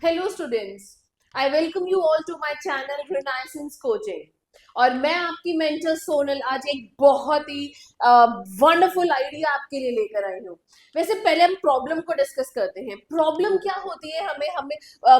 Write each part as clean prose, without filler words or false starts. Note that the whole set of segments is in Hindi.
Hello students, I welcome you all to my channel Renaissance coaching. और मैं आपकी मेंटर सोनल आज एक बहुत ही वंडरफुल आइडिया आपके लिए लेकर आई हूँ। वैसे पहले हम प्रॉब्लम को डिस्कस करते हैं। प्रॉब्लम क्या होती है, हमें हमें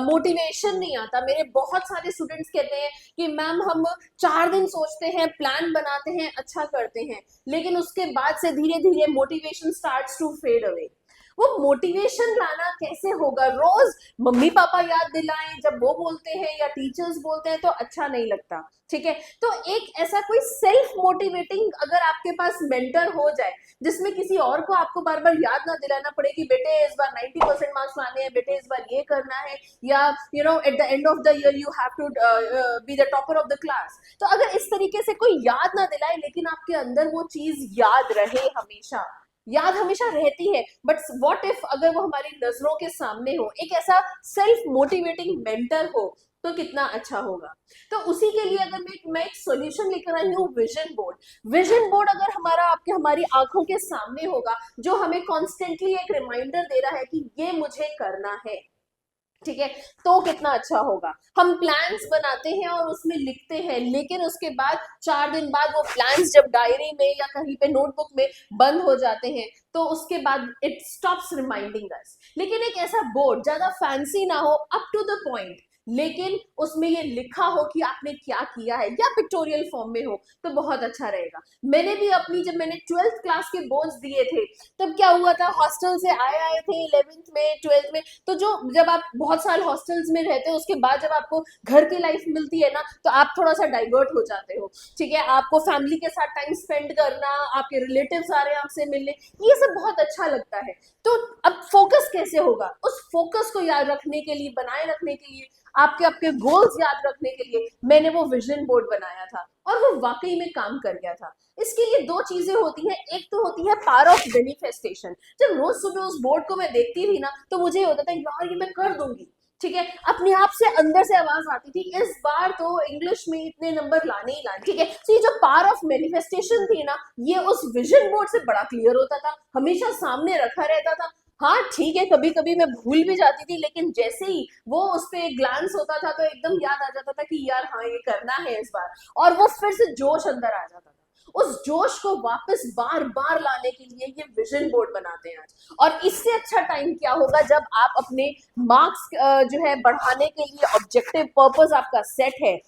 मोटिवेशन नहीं आता। मेरे बहुत सारे स्टूडेंट्स कहते हैं कि मैम हम 4 दिन सोचते हैं, प्लान बनाते हैं, अच्छा करते हैं, लेकिन उसके बाद से धीरे धीरे motivation starts to fade away. वो मोटिवेशन लाना कैसे होगा? रोज मम्मी पापा याद दिलाएं जब वो बोलते हैं या टीचर्स बोलते हैं तो अच्छा नहीं लगता। ठीक है, तो एक ऐसा कोई सेल्फ मोटिवेटिंग अगर आपके पास मेंटर हो जाए, जिसमें किसी और को आपको बार बार याद ना दिलाना पड़े कि बेटे इस बार 90% मार्क्स लाने हैं, बेटे इस बार ये करना है, या at the end of the year you have to be the topper of the class. तो अगर इस तरीके से कोई याद ना दिलाए लेकिन आपके अंदर वो चीज याद रहे, हमेशा याद हमेशा रहती है, बट व्हाट इफ अगर वो हमारी नजरों के सामने हो, एक ऐसा सेल्फ मोटिवेटिंग मेंटर हो, तो कितना अच्छा होगा। तो उसी के लिए अगर मैं एक सॉल्यूशन लेकर आई हूँ, विजन बोर्ड। विजन बोर्ड अगर हमारी आंखों के सामने होगा, जो हमें कॉन्स्टेंटली एक रिमाइंडर दे रहा है कि ये मुझे करना है, ठीक है, तो कितना अच्छा होगा। हम प्लान्स बनाते हैं और उसमें लिखते हैं, लेकिन उसके बाद 4 दिन बाद वो प्लान्स जब डायरी में या कहीं पे नोटबुक में बंद हो जाते हैं, तो उसके बाद इट स्टॉप्स रिमाइंडिंग अस। लेकिन एक ऐसा बोर्ड ज्यादा फैंसी ना हो, अप टू द पॉइंट, लेकिन उसमें ये लिखा हो कि आपने क्या किया है, या पिक्टोरियल फॉर्म में हो, तो बहुत अच्छा रहेगा। मैंने भी जब मैंने 12th क्लास के बोर्ड्स दिए थे, तब क्या हुआ था, हॉस्टल से आए थे 11th में 12th में, तो जो जब आप बहुत साल हॉस्टल्स में रहते हो, उसके बाद जब आपको घर की लाइफ मिलती है ना, तो आप थोड़ा सा डाइवर्ट हो जाते हो। ठीक है, आपको फैमिली के साथ टाइम स्पेंड करना, आपके रिलेटिव्स आ रहे हैं आपसे मिलने, ये सब बहुत अच्छा लगता है। तो अब फोकस कैसे होगा? उस फोकस को याद रखने के लिए, बनाए रखने के लिए, आपके आपके गोल्स याद रखने के लिए मैंने वो विजन बोर्ड बनाया था, और वो वाकई में काम कर गया था। इसके लिए दो चीजें होती हैं। एक तो होती है पावर ऑफ मैनिफेस्टेशन। जब रोज सुबह उस बोर्ड को मैं देखती थी ना, तो मुझे ये होता था यार ये मैं कर दूंगी। ठीक है, अपने आप से अंदर से आवाज आती थी इस बार तो इंग्लिश में इतने नंबर लाने ही लाने। ठीक है, तो ये जो पावर ऑफ मैनिफेस्टेशन थी ना, ये उस विजन बोर्ड से बड़ा क्लियर होता था, हमेशा सामने रखा रहता था। हाँ ठीक है, कभी कभी मैं भूल भी जाती थी, लेकिन जैसे ही वो उस पर एक ग्लांस होता था तो एकदम याद आ जाता था कि यार हाँ ये करना है इस बार, और वो फिर से जोश अंदर आ जाता था। उस जोश को वापस बार बार लाने के लिए ये विजन बोर्ड बनाते हैं आज। और इससे अच्छा टाइम क्या होगा, जब आप अपने मार्क्स जो है बढ़ाने के लिए ऑब्जेक्टिव पर्पस आपका सेट है,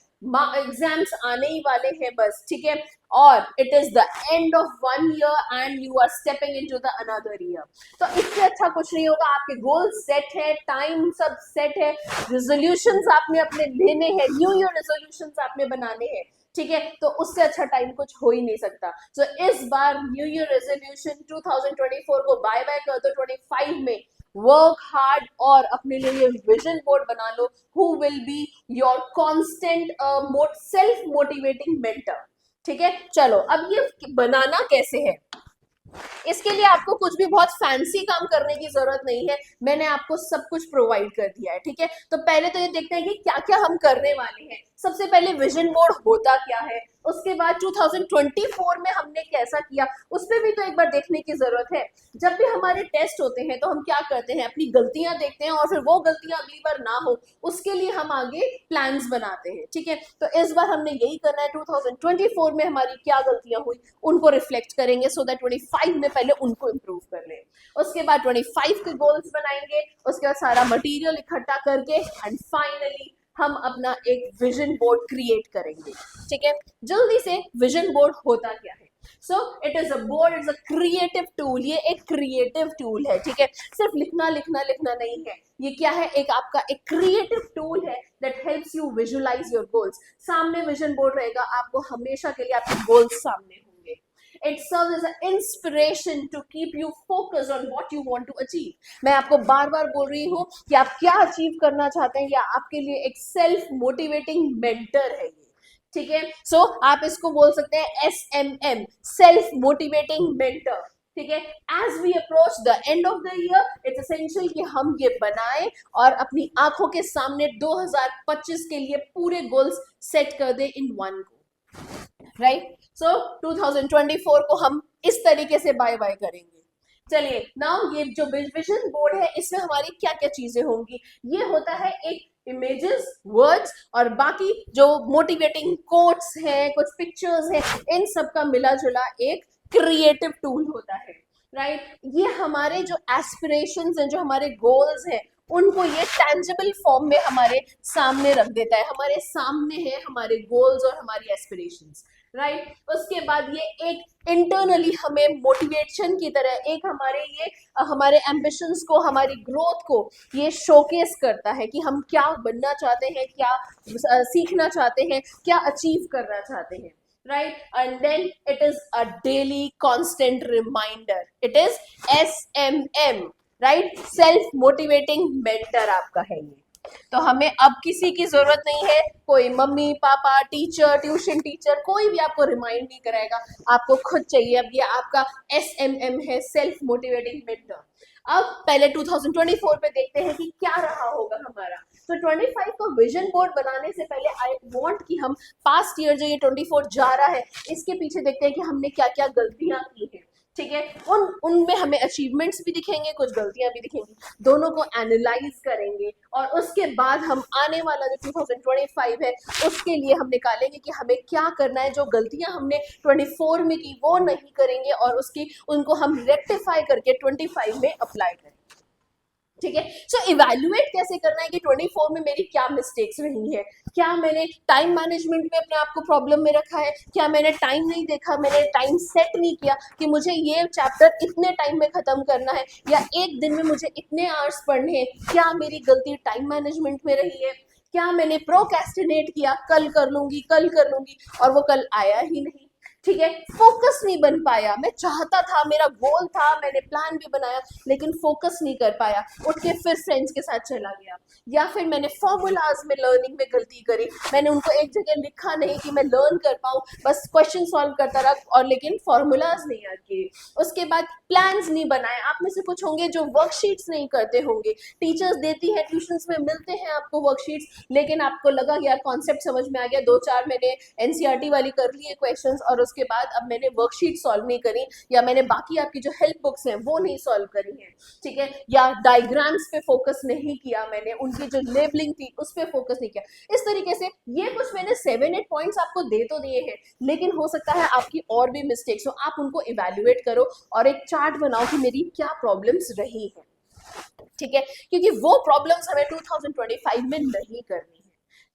एग्जाम्स आने ही वाले हैं बस, ठीक है, और it is the end of 1 year and you are stepping into the another year. तो इससे अच्छा कुछ नहीं होगा। आपके गोल सेट है, टाइम सब सेट है, रेजोल्यूशंस आपने अपने लेने हैं, न्यू ईयर रेजोल्यूशंस आपने बनाने हैं, ठीक है, तो उससे अच्छा टाइम कुछ हो ही नहीं सकता। तो इस बार न्यू ईयर रेजोल्यूशन 2024 को बाय बाय कर दो। 25 में वर्क हार्ड और अपने लिए ये विजन बोर्ड बना लो, who will be your constant self motivating mentor. ठीक है, चलो अब ये बनाना कैसे है, इसके लिए आपको कुछ भी बहुत फैंसी काम करने की जरूरत नहीं है। मैंने आपको सब कुछ प्रोवाइड कर दिया है। ठीक है, तो पहले तो ये देखते हैं कि क्या क्या हम करने वाले हैं। सबसे पहले विजन बोर्ड होता क्या है, उसके बाद 2024 में हमने कैसा किया, उस पर भी तो एक बार देखने की जरूरत है। जब भी हमारे टेस्ट होते हैं तो हम क्या करते हैं, अपनी गलतियां देखते हैं, और फिर वो गलतियां अगली बार ना हो उसके लिए हम आगे प्लान्स बनाते हैं। ठीक है, तो इस बार हमने यही करना है। 2024 में हमारी क्या गलतियां हुई उनको रिफ्लेक्ट करेंगे, सो दैट 25 में पहले उनको इम्प्रूव कर लें। उसके बाद 25 के गोल्स बनाएंगे, उसके बाद सारा मटेरियल इकट्ठा करके एंड फाइनली हम अपना एक विजन बोर्ड क्रिएट करेंगे। ठीक है, जल्दी से विजन बोर्ड होता क्या है? So it is a board, it's a creative tool. ये एक क्रिएटिव टूल है। ठीक है, सिर्फ लिखना लिखना लिखना नहीं है, ये क्या है, एक आपका एक क्रिएटिव टूल है that helps you visualise your goals. सामने विजन बोर्ड रहेगा, आपको हमेशा के लिए आपके गोल्स सामने होंगे। It serves as an inspiration to keep you focused on what you want to achieve. मैं आपको बार बार बोल रही हूँ कि आप क्या अचीव करना चाहते हैं, या आपके लिए एक सेल्फ मोटिवेटिंग मेंटर है ये। ठीक है, सो आप इसको बोल सकते हैं SMM, सेल्फ मोटिवेटिंग मेंटर। ठीक है, as we approach the end of the year it's essential कि हम ये बनाएं और अपनी आंखों के सामने 2025 के लिए पूरे गोल्स सेट कर दें इन वन गो। राइट, सो 2024 को हम इस तरीके से बाय बाय करेंगे। चलिए नाउ ये जो विजन बोर्ड है इसमें हमारी क्या क्या चीजें होंगी, ये होता है एक इमेजेस, वर्ड्स और बाकी जो मोटिवेटिंग कोट्स हैं, कुछ पिक्चर्स हैं, इन सब का मिला जुला एक क्रिएटिव टूल होता है, राइट। ये हमारे जो एस्पिरेशंस हैं, जो हमारे गोल्स हैं, उनको ये टेंजिबल फॉर्म में हमारे सामने रख देता है, हमारे सामने है हमारे गोल्स और हमारी एस्पिरेशंस, राइट। उसके बाद ये एक इंटरनली हमें मोटिवेशन की तरह एक हमारे एम्बिशंस को, हमारी ग्रोथ को ये शोकेस करता है कि हम क्या बनना चाहते हैं, क्या सीखना चाहते हैं, क्या अचीव करना चाहते हैं, right? And then it is a daily constant reminder. It is SMM, right? Self motivating mentor आपका है ये। तो हमें अब किसी की जरूरत नहीं है, कोई mummy papa teacher tuition teacher कोई भी आपको रिमाइंड नहीं कराएगा, आपको खुद चाहिए। अब ये आपका SMM है, सेल्फ मोटिवेटिंग मेंटर। अब पहले 2024 पे देखते हैं कि क्या रहा होगा हमारा। तो 25 का विजन बोर्ड बनाने से पहले आई वांट कि हम पास्ट ईयर जो ये 24 जा रहा है इसके पीछे देखते हैं कि हमने क्या क्या गलतियां की हैं, ठीक है। उनमें हमें अचीवमेंट्स भी दिखेंगे, कुछ गलतियां भी दिखेंगी, दोनों को एनालाइज करेंगे और उसके बाद हम आने वाला जो 2025 है उसके लिए हम निकालेंगे कि हमें क्या करना है। जो गलतियां हमने 24 में की वो नहीं करेंगे और उनको हम रेक्टिफाई करके 25 में अप्लाई करेंगे, ठीक है। सो इवैल्यूएट कैसे करना है कि 24 में मेरी क्या मिस्टेक्स रही है, क्या मैंने टाइम मैनेजमेंट में अपने आप को प्रॉब्लम में रखा है, क्या मैंने टाइम नहीं देखा, मैंने टाइम सेट नहीं किया कि मुझे ये चैप्टर इतने टाइम में खत्म करना है या एक दिन में मुझे इतने आवर्स पढ़ने हैं, क्या मेरी गलती टाइम मैनेजमेंट में रही है, क्या मैंने प्रोक्रेस्टिनेट किया, कल कर लूंगी और वो कल आया ही नहीं, ठीक है। फोकस नहीं बन पाया, मैं चाहता था, मेरा गोल था, मैंने प्लान भी बनाया लेकिन फोकस नहीं कर पाया, उठ के फिर फ्रेंड्स के साथ चला गया, या फिर मैंने फॉर्मूलाज में लर्निंग में गलती करी, मैंने उनको एक जगह लिखा नहीं कि मैं लर्न कर पाऊँ, बस क्वेश्चन सॉल्व करता रहा और लेकिन फॉर्मूलाज नहीं याद किए। उसके बाद प्लान्स नहीं बनाए। आप में से कुछ होंगे जो वर्कशीट्स नहीं करते होंगे, टीचर्स देती है, ट्यूशंस में मिलते हैं आपको वर्कशीट्स, लेकिन आपको लगा यार कॉन्सेप्ट समझ में आ गया, 2-4 मैंने NCERT वाली कर ली है क्वेश्चंस और उसके बाद अब मैंने वर्कशीट सॉल्व नहीं करी, या मैंने बाकी आपकी जो हेल्प बुक्स हैं वो नहीं सॉल्व करी हैं, ठीक है, या डायग्राम्स पे फोकस नहीं किया, मैंने उनकी जो लेबलिंग थी उस पे फोकस नहीं किया। इस तरीके से ये कुछ मैंने 7-8 पॉइंट्स आपको दे तो दिए हैं, लेकिन हो सकता है आपकी और भी मिस्टेक्स हो, आप उनको इवैल्यूएट करो और एक चार्ट बनाओ कि मेरी क्या प्रॉब्लम्स रही हैं, ठीक है, क्योंकि वो प्रॉब्लम्स हमें 2025 में नहीं करनी है,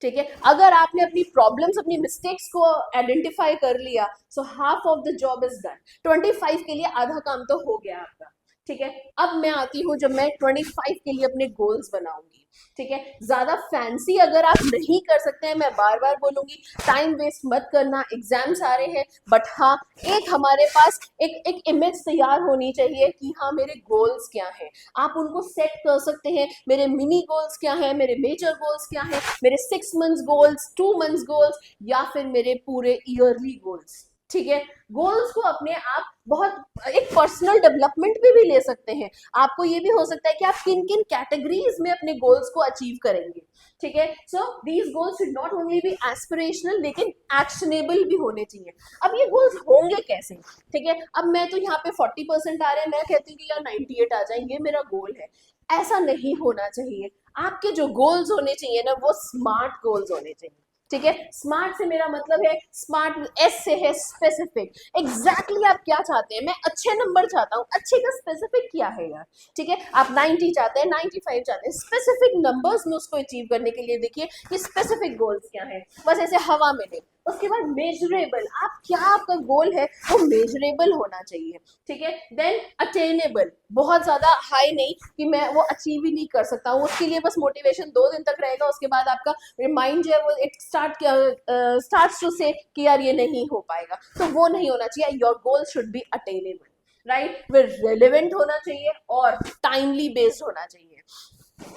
ठीक है। अगर आपने अपनी प्रॉब्लम्स, अपनी मिस्टेक्स को आइडेंटिफाई कर लिया, so half of the job is done. 25 के लिए आधा काम तो हो गया आपका, ठीक है। अब मैं आती हूँ जब मैं 25 के लिए अपने गोल्स बनाऊंगी, ठीक है। ज्यादा फैंसी अगर आप नहीं कर सकते हैं, मैं बार बार बोलूंगी टाइम वेस्ट मत करना, एग्जाम्स आ रहे हैं, बट हाँ एक हमारे पास एक इमेज तैयार होनी चाहिए कि हाँ मेरे गोल्स क्या हैं, आप उनको सेट कर सकते हैं। मेरे मिनी गोल्स क्या हैं, मेरे मेजर गोल्स क्या हैं, मेरे 6 मंथ्स गोल्स, 2 मंथ्स गोल्स या फिर मेरे पूरे ईयरली गोल्स, ठीक है। गोल्स को अपने आप बहुत एक पर्सनल डेवलपमेंट में भी ले सकते हैं। आपको ये भी हो सकता है कि आप किन किन कैटेगरीज में अपने गोल्स को अचीव करेंगे, ठीक है। So these goals should not only be aspirational लेकिन एक्शनेबल भी होने चाहिए। अब ये गोल्स होंगे कैसे, ठीक है। अब मैं तो यहाँ पे 40% आ रहे हैं, मैं कहती हूँ कि यार 98 आ जाएंगे, मेरा गोल है, ऐसा नहीं होना चाहिए। आपके जो गोल्स होने चाहिए ना वो स्मार्ट गोल्स होने चाहिए, ठीक है। स्मार्ट से मेरा मतलब है, स्मार्ट S से है स्पेसिफिक, एग्जैक्टली आप क्या चाहते हैं। मैं अच्छे नंबर चाहता हूँ, अच्छे का स्पेसिफिक क्या है यार, ठीक है। आप 90 चाहते हैं, 95 चाहते हैं, स्पेसिफिक नंबर्स में उसको अचीव करने के लिए देखिए कि स्पेसिफिक गोल्स क्या है, बस ऐसे हवा में नहीं। उसके बाद मेजरेबल, आप क्या आपका गोल है वो मेजरेबल होना चाहिए, ठीक है। देन अटेनेबल, बहुत ज्यादा हाई नहीं कि मैं वो अचीव ही नहीं कर सकता हूँ, उसके लिए बस मोटिवेशन 2 दिन तक रहेगा, उसके बाद आपका माइंड जो है वो इट स्टार्ट्स टू से कि यार ये नहीं हो पाएगा, तो वो नहीं होना चाहिए। Your goal should be attainable, right, way relevant होना चाहिए और टाइमली बेस्ड होना चाहिए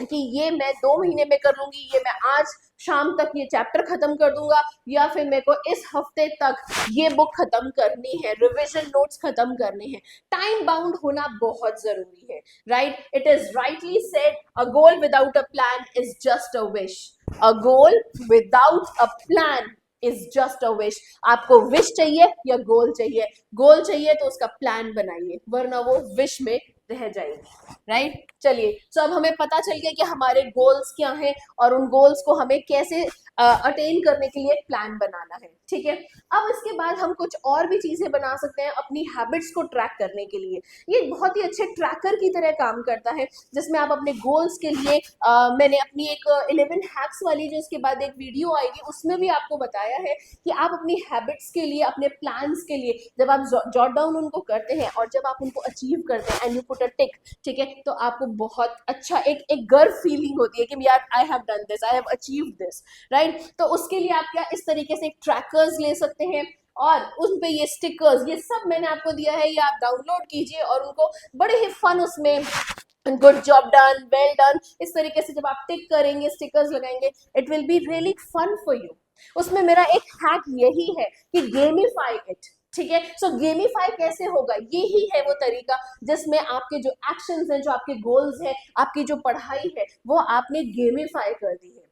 कि ये मैं 2 महीने में कर लूंगी, ये मैं आज शाम तक ये चैप्टर खत्म कर दूंगा, या फिर मेरे को इस हफ्ते तक ये बुक खत्म करनी है, रिवीजन नोट्स खत्म करने हैं। टाइम बाउंड होना बहुत जरूरी है, right. It is rightly said, a goal without a plan is just a wish, a goal without a plan is just a wish. आपको विश चाहिए या गोल चाहिए? गोल चाहिए तो उसका प्लान बनाइए, वरना वो विश में रह जाएगी, राइट? चलिए, तो अब हमें पता चल गया कि हमारे गोल्स क्या हैं और उन गोल्स को हमें कैसे अटेन करने के लिए एक प्लान बनाना है, ठीक है? अब इसके बाद हम कुछ और भी चीजें बना सकते हैं अपनी हैबिट्स को ट्रैक करने के लिए। ये बहुत ही अच्छे ट्रैकर की तरह काम करता है, जिसमें आप अपने गोल्स के लिए मैंने अपनी एक 11 हैक्स वाली जो इसके बाद एक वीडियो आएगी उसमें भी आपको बताया है कि आप अपनी हैबिट्स के लिए, अपने प्लान्स के लिए जब आप जॉट डाउन उनको करते हैं और जब आप उनको अचीव करते हैं एंड यू पुट अ टिक, ठीक है, तो आपको बहुत अच्छा एक गर्व फीलिंग होती है कि यार I have done this, I have achieved this, right? तो उसके लिए आप क्या इस तरीके से ट्रैकर्स ले सकते हैं और उन पे ये स्टिकर्स, ये सब मैंने आपको दिया है, ये आप डाउनलोड कीजिए और उनको बड़े ही फन उसमें good job done, well done, इस तरीके से जब आप टिक करेंगे, स्टिकर्स लगाएंगे, it will be really fun for you. उसमें मेरा एक हैक यही है कि गेमिफाई इट, ठीक है? सो गेमिफाई कैसे होगा, यही है वो तरीका जिसमें आपके जो एक्शंस हैं, जो आपके गोल्स हैं, आपकी जो पढ़ाई है, वो आपने गेमिफाई कर दी है।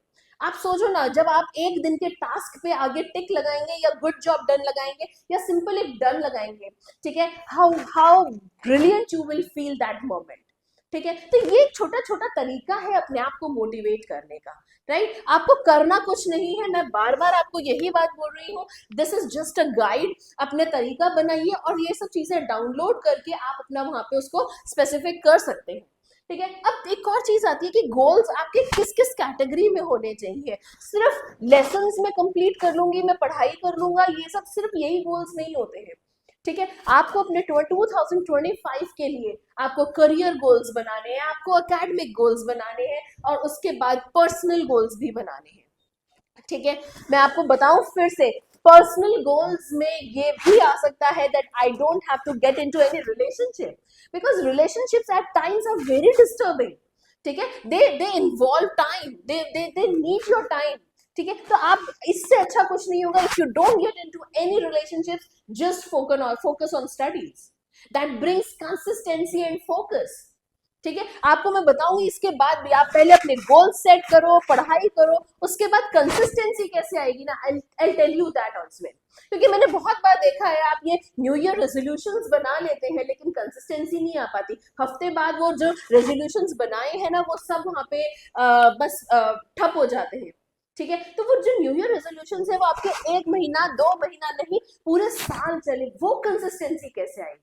आप सोचो ना, जब आप एक दिन के टास्क पे आगे टिक लगाएंगे या गुड जॉब डन लगाएंगे या सिंपल एक डन लगाएंगे, ठीक है, how how brilliant you will feel that moment, ठीक है? तो ये एक छोटा छोटा तरीका है अपने आप को मोटिवेट करने का, राइट? आपको करना कुछ नहीं है, मैं बार बार आपको यही बात बोल रही हूँ, this is just a guide. अपने तरीका बनाइए और ये सब चीजें डाउनलोड करके आप अपना वहां पे उसको स्पेसिफिक कर सकते हैं, ठीक है? अब एक और चीज आती है कि गोल्स आपके किस किस कैटेगरी में होने चाहिए। सिर्फ लेसन्स में कंप्लीट कर लूंगी, मैं पढ़ाई कर लूंगा, ये सब सिर्फ यही गोल्स नहीं होते हैं, ठीक है? आपको अपने 2025 के लिए आपको करियर गोल्स बनाने हैं, आपको एकेडमिक गोल्स बनाने हैं और उसके बाद पर्सनल गोल्स भी बनाने हैं, ठीक है? मैं आपको बताऊं फिर से, पर्सनल गोल्स में ये भी आ सकता है that I don't have to get into any relationship, because relationships at times are very disturbing, ठीक है? They involve time, they need your time, ठीक है? तो आप, इससे अच्छा कुछ नहीं होगा if you don't get into any relationships, just focus on studies, that brings consistency and focus, ठीक है? आपको मैं बताऊंगी इसके बाद भी, आप पहले अपने गोल सेट करो, पढ़ाई करो, उसके बाद कंसिस्टेंसी कैसे आएगी ना, I tell you that also, क्योंकि मैंने बहुत बार देखा है आप ये न्यू ईयर रेजोल्यूशंस बना लेते हैं लेकिन कंसिस्टेंसी नहीं आ पाती, हफ्ते बाद वो जो रेजोल्यूशंस बनाए हैं ना वो सब वहां पे बस ठप हो जाते हैं, ठीक है? तो वो जो न्यू ईयर रेजोल्यूशंस है वो आपके 1 महीना 2 महीना नहीं, पूरे साल चले, वो कंसिस्टेंसी कैसे आएगी,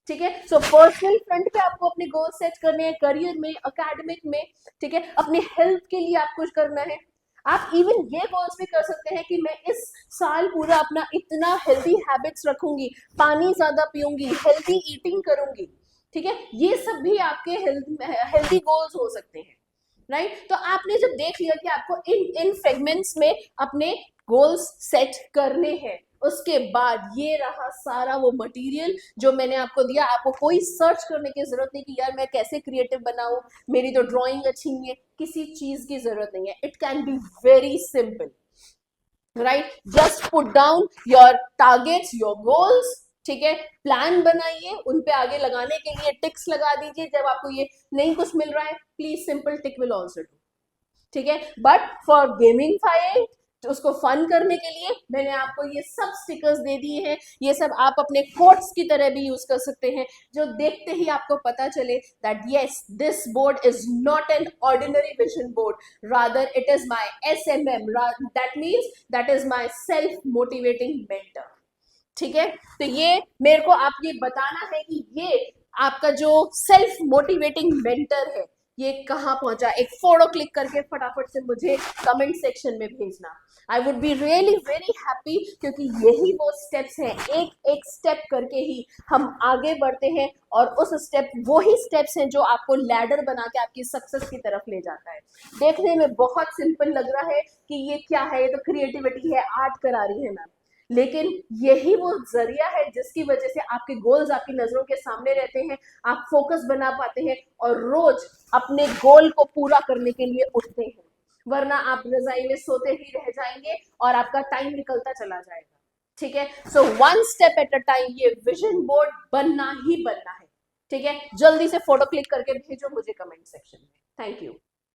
ठीक है? सो पर्सनल फ्रंट पे आपको अपने गोल सेट करने हैं, करियर में, एकेडमिक में, ठीक है? अपने हेल्थ के लिए आप कुछ करना है। आप इवन ये गोल्स भी कर सकते हैं कि मैं इस साल पूरा अपना इतना हेल्दी हैबिट्स रखूंगी, पानी ज्यादा पीऊंगी, हेल्दी ईटिंग करूंगी, ठीक है? ये सब भी आपके हेल्दी गोल्स हो सकते हैं, राइट? तो आपने जब देख लिया कि आपको इन सेगमेंट्स में अपने गोल्स सेट करने हैं, उसके बाद ये रहा सारा वो मटेरियल जो मैंने आपको दिया। आपको कोई सर्च करने की जरूरत नहीं कि यार मैं कैसे क्रिएटिव बनाऊं, मेरी तो ड्राइंग अच्छी नहीं है, किसी चीज की जरूरत नहीं है, it can be very simple, right? Just put down your targets, your goals, ठीक है? प्लान बनाइए, उन पे आगे लगाने के लिए टिक्स लगा दीजिए, जब आपको ये नहीं कुछ मिल रहा है please simple tick will also do, ठीक है? बट फॉर गेमिंग फाइल, तो उसको फन करने के लिए मैंने आपको ये सब स्टिकर्स दे दिए हैं, ये सब आप अपने कोट्स की तरह भी यूज कर सकते हैं, जो देखते ही आपको पता चले that yes this board is not an ordinary vision board, rather it is my SMM, that means that is my self motivating mentor, ठीक है? तो ये मेरे को आप ये बताना है कि ये आपका जो सेल्फ मोटिवेटिंग मेंटर है ये कहाँ पहुंचा, एक फोटो क्लिक करके फटाफट से मुझे कमेंट सेक्शन में भेजना। I would be really very happy, क्योंकि यही वो स्टेप्स हैं, एक एक स्टेप करके ही हम आगे बढ़ते हैं और उस स्टेप, वो ही स्टेप्स हैं जो आपको लैडर बना के आपकी सक्सेस की तरफ ले जाता है। देखने में बहुत सिंपल लग रहा है कि ये क्या है, ये तो क्रिएटिविटी है, आर्ट करा रही है मैम, लेकिन यही वो जरिया है जिसकी वजह से आपके गोल्स आपकी नजरों के सामने रहते हैं, आप फोकस बना पाते हैं और रोज अपने गोल को पूरा करने के लिए उठते हैं, वरना आप रजाई में सोते ही रह जाएंगे और आपका टाइम निकलता चला जाएगा, ठीक है? So one step at a time, ये विजन बोर्ड बनना ही बनना है, ठीक है? जल्दी से फोटो क्लिक करके भेजो मुझे कमेंट सेक्शन में। Thank you.